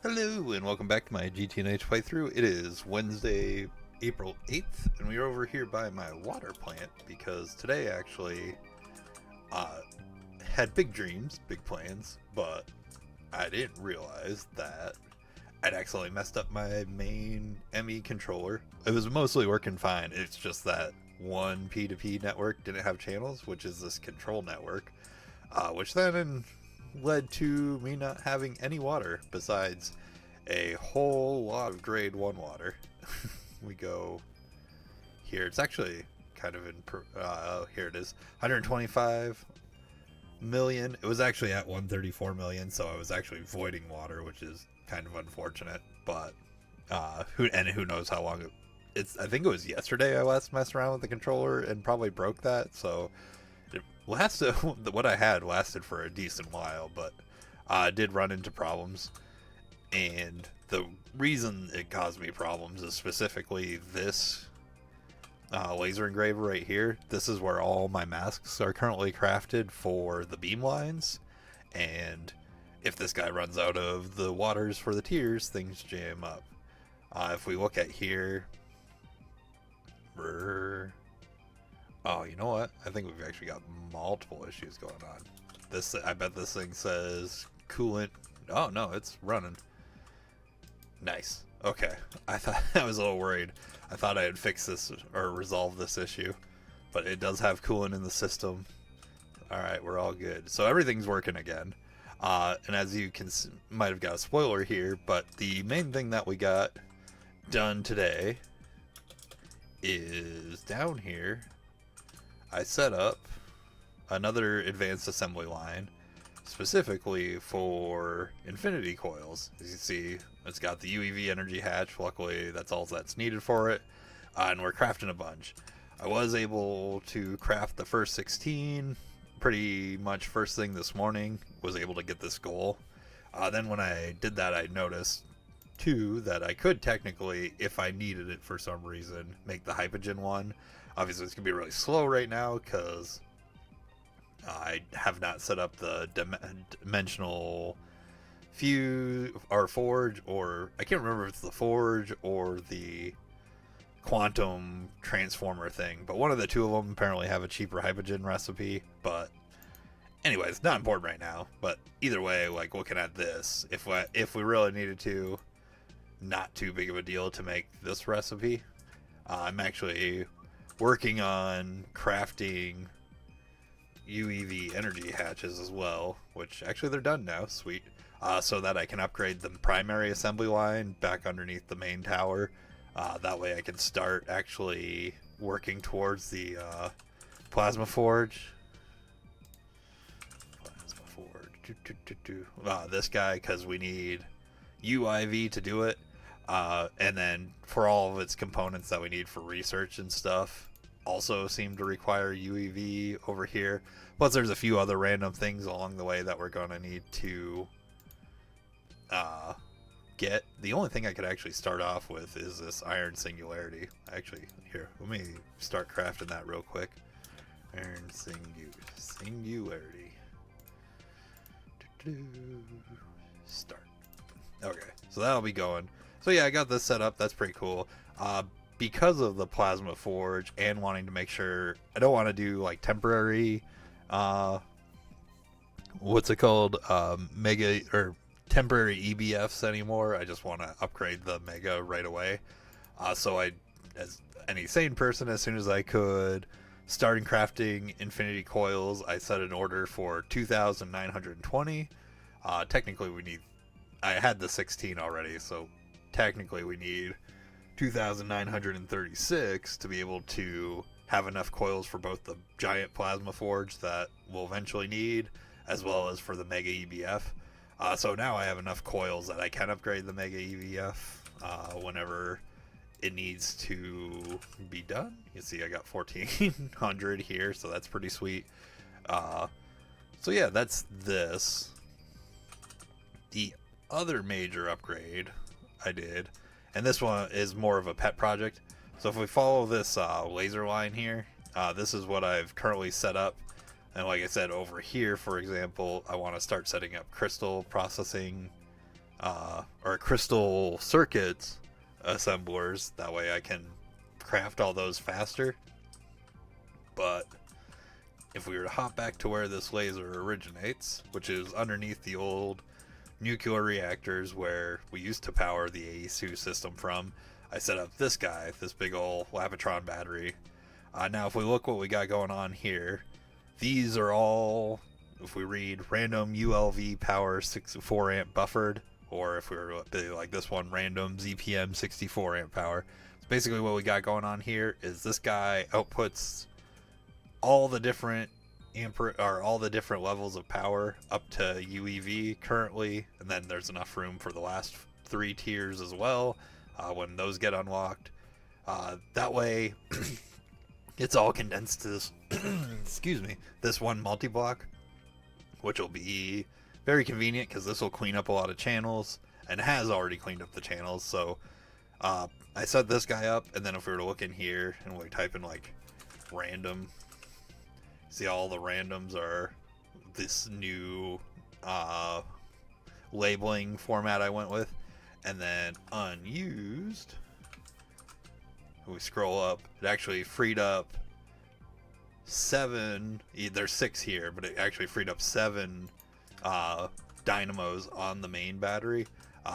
Hello, and welcome back to my GTNH playthrough. It is Wednesday, April 8th, and we are over here by my water plant because today actually uh, had big dreams, big plans, but I didn't realize that I'd accidentally messed up my main ME controller. It was mostly working fine, it's just that one P2P network didn't have channels, which is this control network, which then led to me not having any water besides a whole lot of grade 1 water. We go here. It's actually kind of in here it is, 125 million. It was actually at 134 million, so I was actually voiding water, which is kind of unfortunate, but who knows how long it's. I think it was yesterday I last messed around with the controller and probably broke that, so it lasted. What I had lasted for a decent while, but I did run into problems, and the reason it caused me problems is specifically this laser engraver right here. This is where all my masks are currently crafted for the beam lines, and if this guy runs out of the waters for the tiers, things jam up. If we look at here, oh, you know what? I think we've actually got multiple issues going on. This, I bet this thing says coolant. Oh no, it's running. Nice. Okay. I thought I was a little worried. I thought I had fixed this or resolved this issue, but it does have coolant in the system. All right, we're all good. So everything's working again. And as you can, might have got a spoiler here, but the main thing that we got done today is down here. I set up another advanced assembly line specifically for infinity coils. As you see, it's got the UEV energy hatch. Luckily, that's all that's needed for it. And we're crafting a bunch. I was able to craft the first 16 pretty much first thing this morning. Was able to get this goal. Then when I did that, I noticed too that I could technically, if I needed it for some reason, make the hypogen one. Obviously, it's gonna be really slow right now because I have not set up the dimensional fuse or forge, or I can't remember if it's the forge or the quantum transformer thing, but one of the two of them apparently have a cheaper hypogen recipe. But anyways, not important right now. But either way, like looking at this, if we really needed to, not too big of a deal to make this recipe. I'm actually working on crafting UEV energy hatches as well, which actually they're done now. Sweet. So that I can upgrade the primary assembly line back underneath the main tower. That way I can start actually working towards the plasma forge. This guy, because we need UIV to do it. And then for all of its components that we need for research and stuff, also seem to require UEV over here. Plus there's a few other random things along the way that we're going to need to get. The only thing I could actually start off with is this iron singularity. Actually, here, let me start crafting that real quick. Iron singularity. Start. Okay, so that'll be going. So yeah, I got this set up. That's pretty cool. Because of the plasma forge and wanting to make sure, I don't want to do like temporary what's it called, mega or temporary EBFs anymore. I just want to upgrade the mega right away. So I, as any sane person, as soon as I could, starting crafting infinity coils, I set an order for 2,920. Technically we need, I had the 16 already, so technically we need 2,936 to be able to have enough coils for both the giant plasma forge that we'll eventually need, as well as for the mega EBF. So now I have enough coils that I can upgrade the mega EBF whenever it needs to be done. You see I got 1,400 here, so that's pretty sweet. So yeah, that's this. The other major upgrade I did, and this one is more of a pet project. So if we follow this laser line here, this is what I've currently set up. And like I said, over here, for example, I want to start setting up crystal processing or crystal circuits assemblers. That way I can craft all those faster. But if we were to hop back to where this laser originates, which is underneath the old nuclear reactors where we used to power the AE2 system from, I set up this guy, this big old Lapotron battery. Now if we look what we got going on here, these are all, if we read random ULV power 64 amp buffered, or if we were like this one, random ZPM 64 amp power. So basically what we got going on here is this guy outputs all the different all the different levels of power up to UEV currently, and then there's enough room for the last 3 tiers as well when those get unlocked. That way it's all condensed to this excuse me, this one multi-block, which will be very convenient because this will clean up a lot of channels, and has already cleaned up the channels. So I set this guy up, and then if we were to look in here and we type in like random, see all the randoms are this new labeling format I went with. And then unused, we scroll up, it actually freed up 7, there's 6 here, but it actually freed up 7 dynamos on the main battery.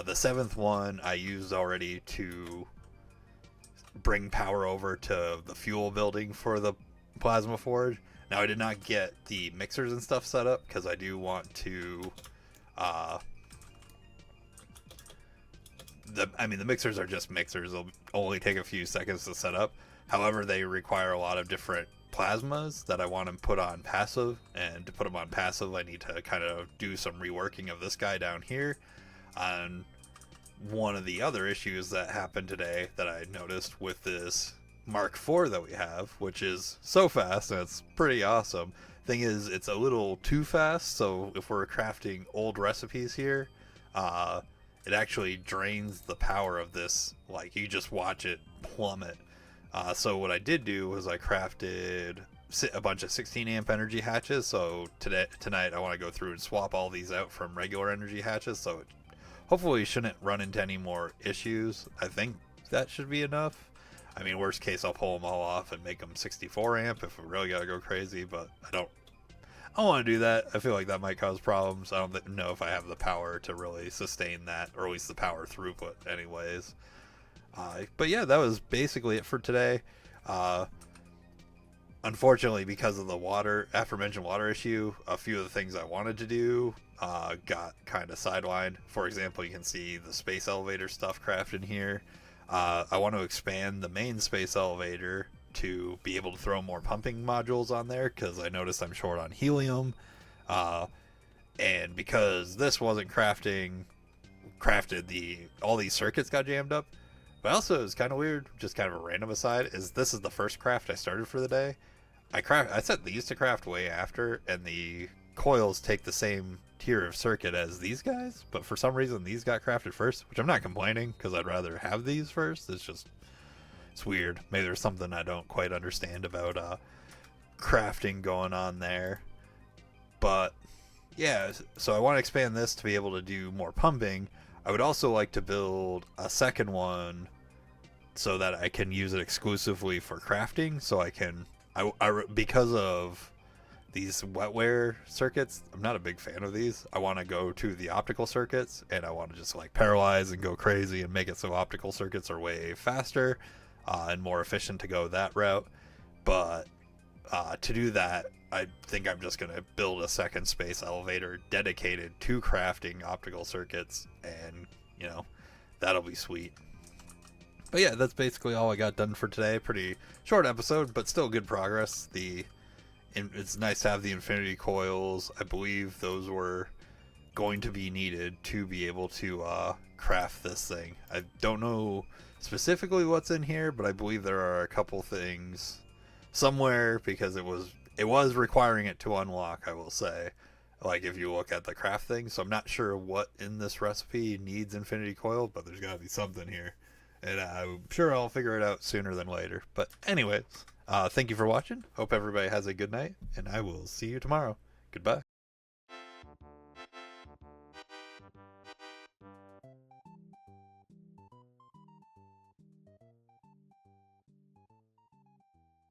The 7th one I used already to bring power over to the fuel building for the plasma forge. Now I did not get the mixers and stuff set up because I do want to the mixers are just mixers. They'll only take a few seconds to set up. However, they require a lot of different plasmas that I want to put on passive, and to put them on passive I need to kind of do some reworking of this guy down here. On one of the other issues that happened today that I noticed with this Mark IV that we have, which is so fast and it's pretty awesome. Thing is, it's a little too fast, so if we're crafting old recipes here, it actually drains the power of this. Like, you just watch it plummet. So what I did do was I crafted a bunch of 16 amp energy hatches. So tonight I want to go through and swap all these out from regular energy hatches, so it hopefully shouldn't run into any more issues. I think that should be enough. I mean, worst case, I'll pull them all off and make them 64 amp if we really gotta go crazy, but I don't want to do that. I feel like that might cause problems. I don't know if I have the power to really sustain that, or at least the power throughput anyways. But yeah, that was basically it for today. Unfortunately, because of the aforementioned water issue, a few of the things I wanted to do got kind of sidelined. For example, you can see the space elevator stuff crafted here. I want to expand the main space elevator to be able to throw more pumping modules on there, because I noticed I'm short on helium. And because this wasn't crafted, all these circuits got jammed up. But also, it's kind of weird, just kind of a random aside, is this is the first craft I started for the day. I set these to craft way after, and the coils take the same tier of circuit as these guys, but for some reason these got crafted first, which I'm not complaining, because I'd rather have these first. It's weird. Maybe there's something I don't quite understand about crafting going on there. But yeah, so I want to expand this to be able to do more pumping. I would also like to build a second one so that I can use it exclusively for crafting. So I can, because of these wetware circuits, I'm not a big fan of these. I want to go to the optical circuits, and I want to just like paralyze and go crazy and make it so optical circuits are way faster and more efficient to go that route. But to do that, I think I'm just going to build a second space elevator dedicated to crafting optical circuits, and that'll be sweet. But yeah, that's basically all I got done for today. Pretty short episode, but still good progress. It's nice to have the infinity coils. I believe those were going to be needed to be able to craft this thing. I don't know specifically what's in here, but I believe there are a couple things somewhere, because it was requiring it to unlock, I will say, like if you look at the craft thing. So I'm not sure what in this recipe needs infinity coil, but there's got to be something here, and I'm sure I'll figure it out sooner than later. But anyways, thank you for watching. Hope everybody has a good night, and I will see you tomorrow. Goodbye.